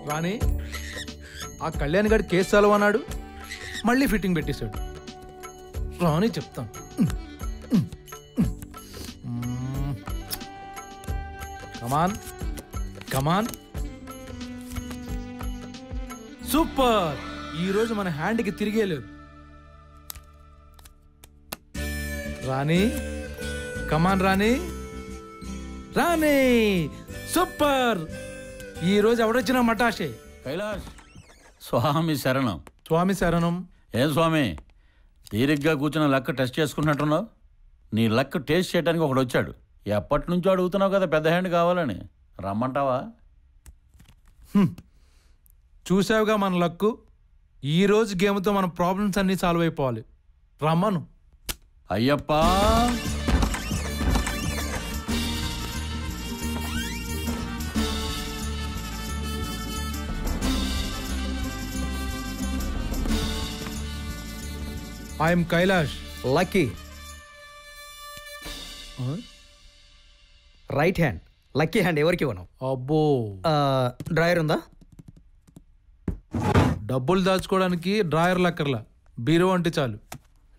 రాని ఆ కళ్యాణ్ గారి కేసు సాల్వ్ అన్నాడు, మళ్ళీ ఫిట్టింగ్ పెట్టేశాడు. రాని చెప్తాను. కమాన్ కమాన్, సూపర్. ఈరోజు మన హ్యాండ్కి తిరిగే లేదు. రాణి కమాన్, రాణి రాణి సూపర్. ఈరోజు ఎవడొచ్చినా మటాషే. కైలాష్, స్వామి శరణం. స్వామి శరణం. ఏం స్వామి, తీరిగ్గా కూర్చున్న లెక్క టెస్ట్ చేసుకున్నట్టున్నావు? నీ లెక్క టేస్ట్ చేయడానికి ఒకడు వచ్చాడు. ఎప్పటి నుంచో అడుగుతున్నావు కదా పెద్ద హ్యాండ్ కావాలని. రమ్మంటావా? చూసావుగా మన లక్కు. ఈరోజు గేమ్తో మన ప్రాబ్లమ్స్ అన్నీ సాల్వ్ అయిపోవాలి. రమ్మను. Ayyappa, I'm Kailash. Lucky right hand. Lucky hand ఎవరికి ఇవ్వను. అబ్బో, డ్రాయర్ ఉందా? డబ్బులు దాచుకోవడానికి డ్రాయర్ లక్కర్లా, బీరో అంటే చాలు.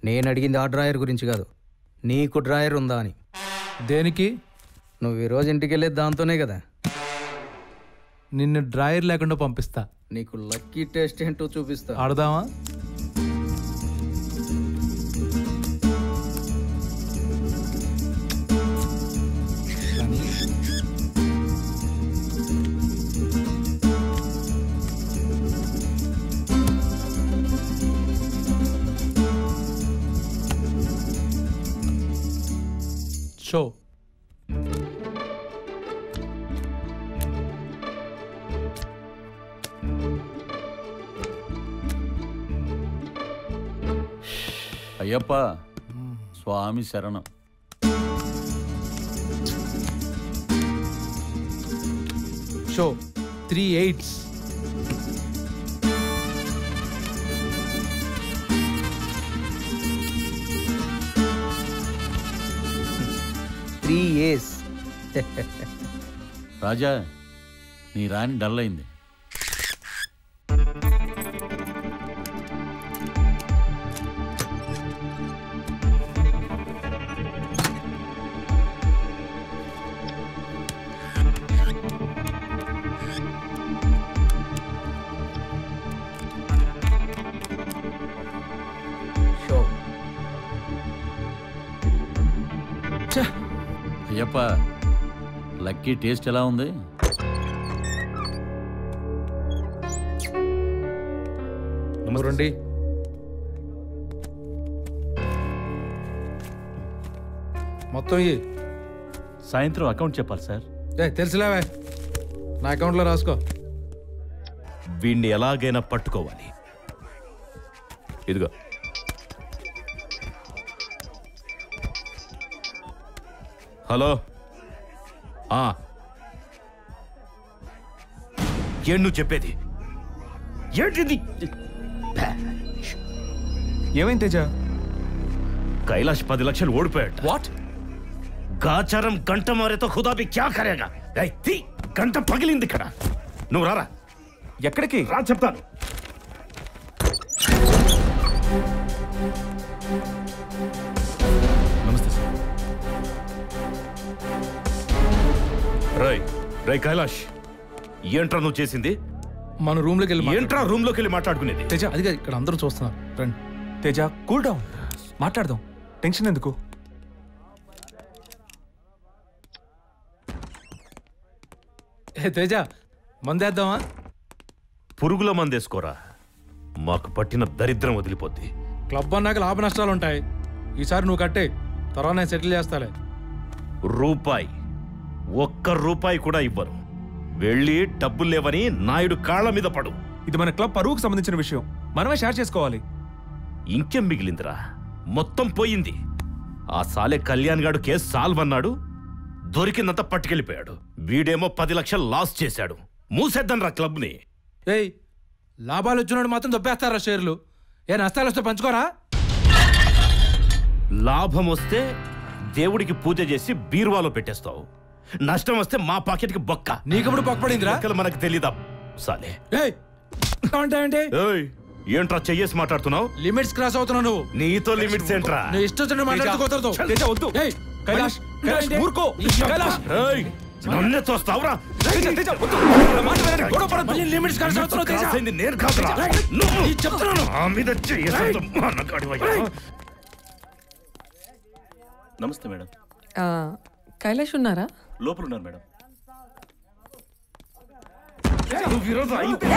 నేను అడిగింది ఆ డ్రాయర్ గురించి కాదు, నీకు డ్రాయర్ ఉందా అని. దేనికి? నువ్వు ఈరోజు ఇంటికి వెళ్ళేది దాంతోనే కదా. నిన్ను డ్రాయర్ లేకుండా పంపిస్తా. నీకు లక్కీ టెస్ట్ ఏంటో చూపిస్తా. ఆడదామా? షో. అయ్యప్ప, స్వామి శరణం. Show 3 8s. రాజా, నీ రాణి డల్ అయింది. అయ్యప్ప, లక్కీ టేస్ట్ ఎలా ఉంది? రండి. మొత్తం సాయంత్రం అకౌంట్ చెప్పాలి సార్. తెలుసులేవే, నా అకౌంట్లో రాసుకో. వీణ్ణి ఎలాగైనా పట్టుకోవాలి. ఇదిగో. హలో, ఏం నువ్వు చెప్పేది? ఏంటిది? ఏమైంది తేజ? కైలాష్ 10 లక్షలు ఓడిపోయాడు. వాట్? గాచారం గంట మారేతో ఖుదాబి క్యా కరేగా? గంట పగిలింది ఇక్కడ. నువ్వు రారా. ఎక్కడికి రా చెప్తాను. నమస్తే సార్. రై కైలాష్, ఏంట్రా నువ్వు చేసింది? మన రూమ్లోకి వెళ్ళి ఏంట్రా రూమ్లోకి వెళ్ళి మాట్లాడుకునేది? తేజ, అదిగా ఇక్కడ అందరూ చూస్తున్నారు. రండి. తేజ, కూల్ డౌన్, మాట్లాడదాం. టెన్షన్ ఎందుకు? తేజ, మందేద్దామా? పురుగుల మందేసుకోరా, మాకు పట్టిన దరిద్రం వదిలిపోద్ది. క్లబ్ అన్నాక లాభ నష్టాలు ఉంటాయి. ఈసారి నువ్వు కట్టే, తర్వాత నేను సెటిల్ చేస్తాలే. రూపాయి, ఒక్క రూపాయి కూడా ఇవ్వను. వెళ్ళి డబ్బులు లేవని నాయుడు కాళ్ళ మీద పడు. ఇది మన క్లబ్ పరువుకు సంబంధించిన విషయం, మనమే షేర్ చేసుకోవాలి. ఇంకేం మిగిలిందిరా? మొత్తం పోయింది. ఆ సాలే కళ్యాణ్ గాడు కేసు సాల్వ్ అన్నాడు, దొరికిందంతా పట్టుకెళ్ళిపోయాడు. వీడేమో 10 లక్షలు లాస్ చేశాడు. మూసేద్దాం రా క్లబ్ని. ఏయ్, లాభాలు వచ్చినాడు మాత్రం దొబ్బేస్తారా షేర్లు? ఏ నష్టాలు వస్తే పంచుకోరా? లాభం వస్తే దేవుడికి పూజ చేసి బీరువాలో పెట్టేస్తావు, నష్టం వస్తే మా పాకెట్కి బొక్క. నీకెప్పుడు పక్కపడిందిరా? మనకు తెలీదా? సాలే అంటే ఏయ్, ఏంట్రా చెయ్యేసి మాట్లాడుతున్నావు? లిమిట్స్ క్రాస్ అవుతున్నావు నువ్వు. నీతో లిమిట్స్ ఏంట్రా? నువ్వు ఇష్టం వచ్చినట్టు మాట్లాడుతూ కుదరదు. తేజ వద్దు. ఏయ్, కైలాష్ కైలాష్ ఊరుకో. కైలాష్ ఏయ్, నన్నే తోస్తావురా? తేజ తేజ వద్దు. మాట వినండి, గొడవ పడొద్దు. మళ్ళీ లిమిట్స్ క్రాస్ అవుతున్నావు తేజ. క్రాస్ అయింది నేను కాదురా. నువ్వు ఈ చెప్తున్నాను. నా మీద చెయ్యేసి మానగాడివయ్యా. నమస్తే మేడం. కైలాష్ ఉన్నారా? లోపల ఉన్నారు మేడం. నువ్వు ఈరోజు అయితే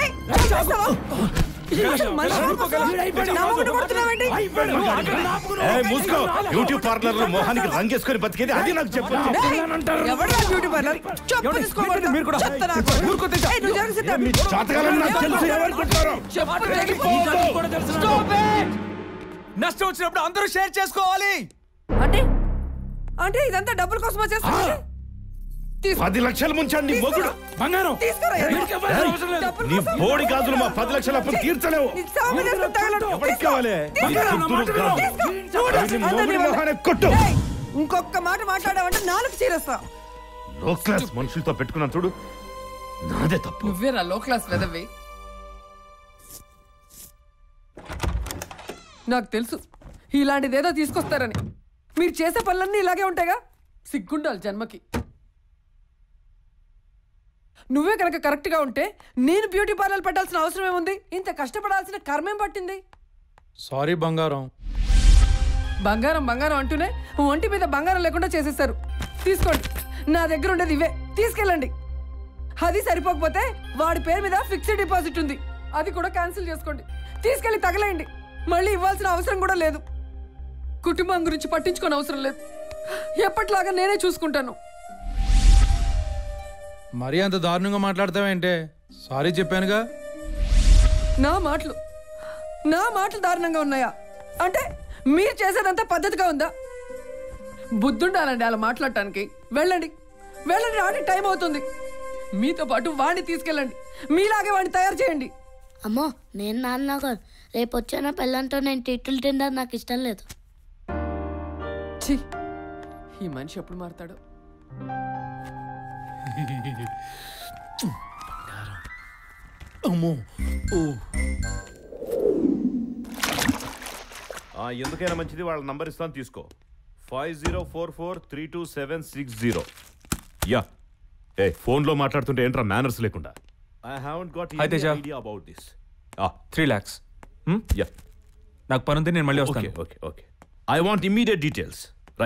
ఏయ్, మూసుకో. బ్యూటీ పార్లర్ లో మొహానికి రంగేసుకొని బతికేది అది నాకు చెప్పు. చాతకాలని నాకు తెలుసు. ఎవరుకుంటారో నష్టం వచ్చినప్పుడు అందరూ షేర్ చేసుకోవాలి. అంటే అంటే ఇదంతా డబ్బుల కోసం వచ్చేస్తా. 10 లక్షలు ముంచండి మొగుడు. బంగారం నీ బోడి గాజులు మా 10 లక్షల అప్పు తీర్చలేవు. ఎవరికి కావాలి? కొట్టు. ఇంకొక మాట మాట్లాడావంటే నాలుగు చీరేస్తా. లో క్లాస్ మనుషులతో పెట్టుకున్నాను చూడు, నాదే తప్పు. నువ్వేరా లో క్లాస్ వెదవి. నాకు తెలుసు ఇలాంటిదేదో తీసుకొస్తారని. మీరు చేసే పనులన్నీ ఇలాగే ఉంటాయిగా. సిగ్గుండాలి జన్మకి. నువ్వే కనుక కరెక్ట్గా ఉంటే నేను బ్యూటీ పార్లర్ పెట్టాల్సిన అవసరం ఏముంది? ఇంత కష్టపడాల్సిన కర్మేం పట్టింది? సారీ బంగారం. బంగారం బంగారం అంటూనే ఒంటి మీద బంగారం లేకుండా చేసేసారు. తీసుకోండి, నా దగ్గర ఉండేది ఇవే, తీసుకెళ్ళండి. అది సరిపోకపోతే వాడి పేరు మీద ఫిక్స్డ్ డిపాజిట్ ఉంది, అది కూడా క్యాన్సిల్ చేసుకోండి. తీసుకెళ్ళి తగలేయండి. మళ్ళీ ఇవ్వాల్సిన అవసరం కూడా లేదు. కుటుంబం గురించి పట్టించుకోని అవసరం లేదు. ఎప్పటిలాగా నేనే చూసుకుంటాను. మరీ అంత దారుణంగా మాట్లాడతావేంటే? సారీ చెప్పానుగా. నా మాటలు దారుణంగా ఉన్నాయా? అంటే మీరు చేసేదంతా పద్ధతిగా ఉందా? బుద్ధుండాలండి అలా మాట్లాడటానికి. వెళ్ళండి వెళ్ళండి, రాని టైం అవుతుంది. మీతో పాటు వాడిని తీసుకెళ్ళండి. మీలాగే వాడిని తయారు చేయండి. అమ్మో, నేను నాన్నగారు రేపు వచ్చిన పిల్లలతో నేను తిట్లు తినడం నాకు ఇష్టం లేదు. ఛీ, ఈ మనిషి ఎప్పుడు మారుతాడు? ఎందుకైనా మంచిది, వాళ్ళ నంబర్ ఇస్తాను, తీసుకో. 5044327760. యా. ఏ ఫోన్ లో మాట్లాడుతుంటే ఏంట్రా మేనర్స్ లేకుండా? I haven't got any idea about this. 3 lakhs. Yeah, నాకు పని ఉంది, నేను మళ్ళీ వస్తాను. Okay. I want immediate details.